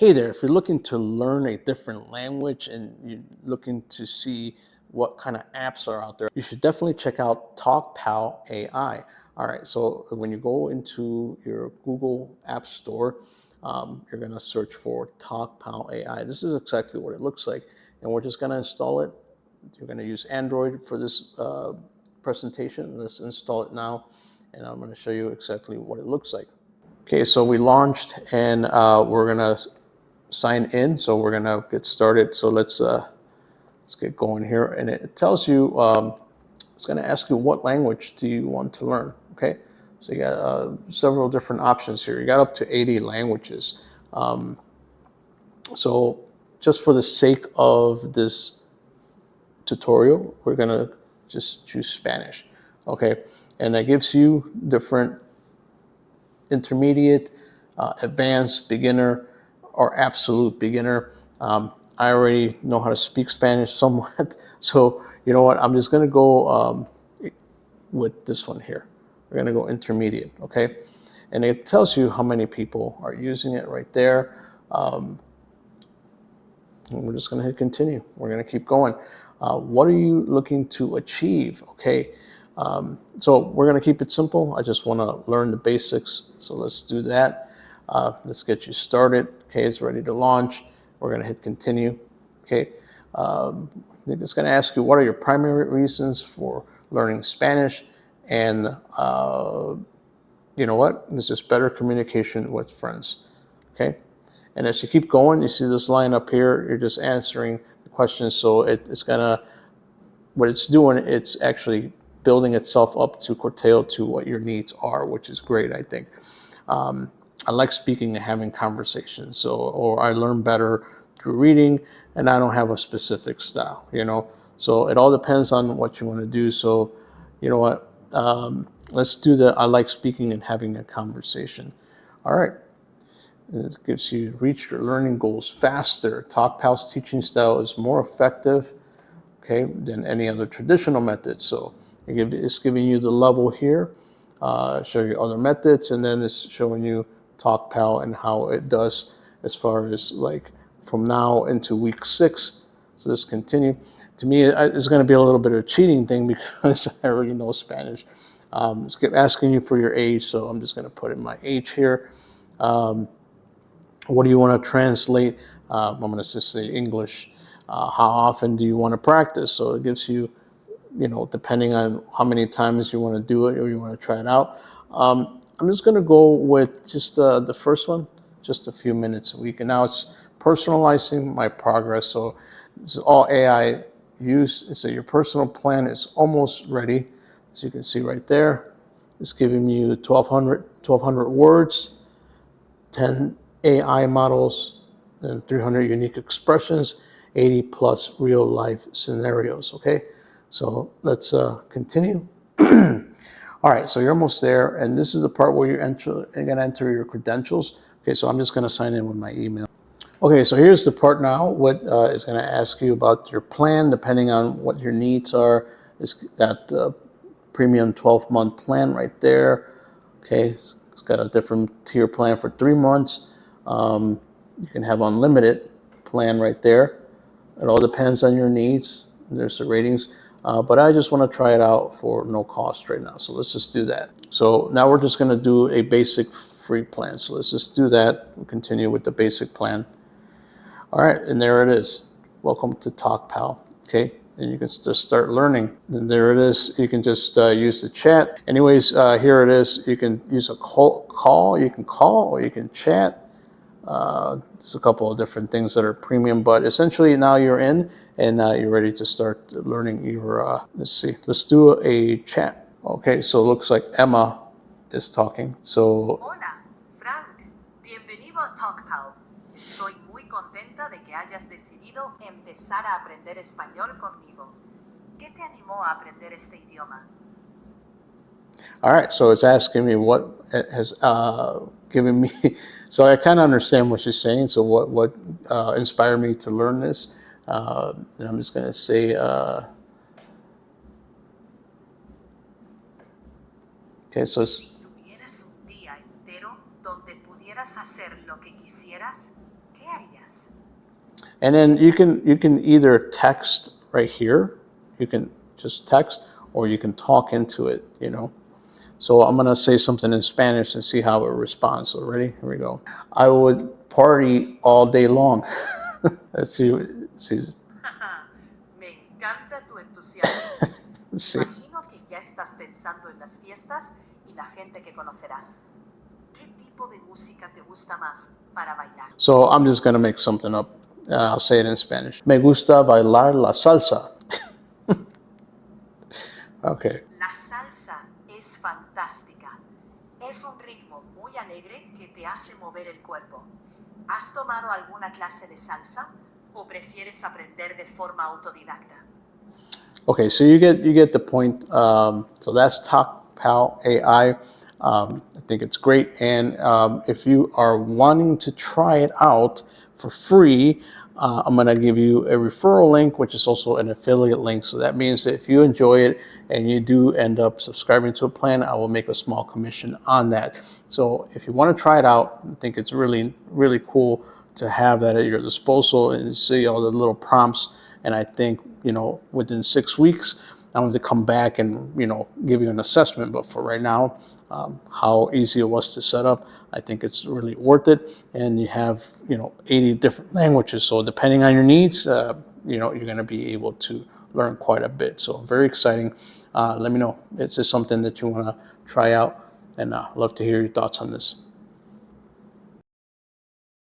Hey there, if you're looking to learn a different language and you're looking to see what kind of apps are out there, you should definitely check out Talkpal AI. All right, so when you go into your Google App Store, you're going to search for Talkpal AI. This is exactly what it looks like, and we're just going to install it. You're going to use Android for this presentation. Let's install it now, and I'm going to show you exactly what it looks like. Okay, so we launched, and we're going to sign in. So we're gonna get started. So let's get going here. And it tells you, it's gonna ask you what language do you want to learn. Okay, so you got several different options here. You got up to 80 languages. So just for the sake of this tutorial, we're gonna just choose Spanish. Okay, and that gives you different intermediate, advanced, beginner, or absolute beginner. I already know how to speak Spanish somewhat, so you know what? I'm just going to go with this one here. We're going to go intermediate, okay? And it tells you how many people are using it right there. And we're just going to hit continue. We're going to keep going. What are you looking to achieve? Okay, so we're going to keep it simple. I just want to learn the basics. So let's do that. Let's get you started. Okay, it's ready to launch. We're going to hit continue. Okay, it's going to ask you what are your primary reasons for learning Spanish, and you know what? This is better communication with friends. Okay. And as you keep going, you see this line up here, you're just answering the questions. So it's gonna, what it's doing, it's actually building itself up to curtail to what your needs are, which is great, I think. I like speaking and having conversations. So, or I learn better through reading, and I don't have a specific style, you know. So it all depends on what you want to do. So, you know what? Let's do the I like speaking and having a conversation. All right. It gives you reach your learning goals faster. Talkpal's teaching style is more effective, okay, than any other traditional method. So it's giving you the level here, show you other methods, and then it's showing you Talkpal and how it does as far as like from now into week 6. So let's continue. To me, it's going to be a little bit of a cheating thing because I already know Spanish. It's asking you for your age, so I'm just going to put in my age here. What do you want to translate? I'm going to just say English. How often do you want to practice? So it gives you, you know, depending on how many times you want to do it or you want to try it out. I'm just going to go with just the first one, just a few minutes a week. And now it's personalizing my progress. So this is all AI use. So your personal plan is almost ready. As you can see right there, it's giving you 1,200 words, 10 AI models, and 300 unique expressions, 80 plus real life scenarios. Okay, so let's continue. All right, so you're almost there, and this is the part where you're going to enter your credentials. Okay, so I'm just going to sign in with my email. Okay, so here's the part now. What is going to ask you about your plan, depending on what your needs are. It's got the premium 12-month plan right there. Okay, it's got a different tier plan for 3 months. You can have unlimited plan right there. It all depends on your needs. There's the ratings. But I just want to try it out for no cost right now. So let's just do that. So now we're just going to do a basic free plan. So let's just do that and continue with the basic plan. All right, and there it is. Welcome to Talkpal. Okay, and you can just start learning. And there it is. You can just use the chat. Anyways, here it is. You can use a call. You can call or you can chat. There's a couple of different things that are premium, but essentially now you're in and you're ready to start learning your, let's see, let's do a chat. Okay, so it looks like Emma is talking. So, hola, Frank. Bienvenido a Talkpal. Estoy muy contenta de que hayas decidido empezar a aprender español conmigo. ¿Qué te animó a aprender este idioma? All right, so it's asking me what it has given me. So I kind of understand what she's saying. So what inspired me to learn this? And I'm just going to say, okay, so it's, Si tuvieras un día entero donde pudieras hacer lo que quisieras, ¿qué días. And then you can either text right here. You can just text, or you can talk into it, So I'm gonna say something in Spanish and see how it responds. So ready? Here we go. I would party all day long. Let's see. Me encanta tu entusiasmo. Sí. Imagino que ya estás pensando en las fiestas y la gente que conocerás. ¿Qué tipo de música te gusta más para bailar? So I'm just gonna make something up. I'll say it in Spanish. Me gusta bailar la salsa. Okay. La salsa es fantástica. Es un ritmo muy alegre que te hace mover el cuerpo. ¿Has tomado alguna clase de salsa o prefieres aprender de forma autodidacta? Okay, so you get the point. So that's Talkpal AI. I think it's great, and if you are wanting to try it out for free, I'm gonna give you a referral link, which is also an affiliate link. So that means that if you enjoy it and you do end up subscribing to a plan, I will make a small commission on that. So if you want to try it out, I think it's really, really cool to have that at your disposal and see all the little prompts. And I think, within 6 weeks, I'm going to come back and, give you an assessment. But for right now, how easy it was to set up, I think it's really worth it. And you have, 80 different languages. So depending on your needs, you're going to be able to learn quite a bit. So very exciting. Let me know. Is this something that you want to try out? And love to hear your thoughts on this.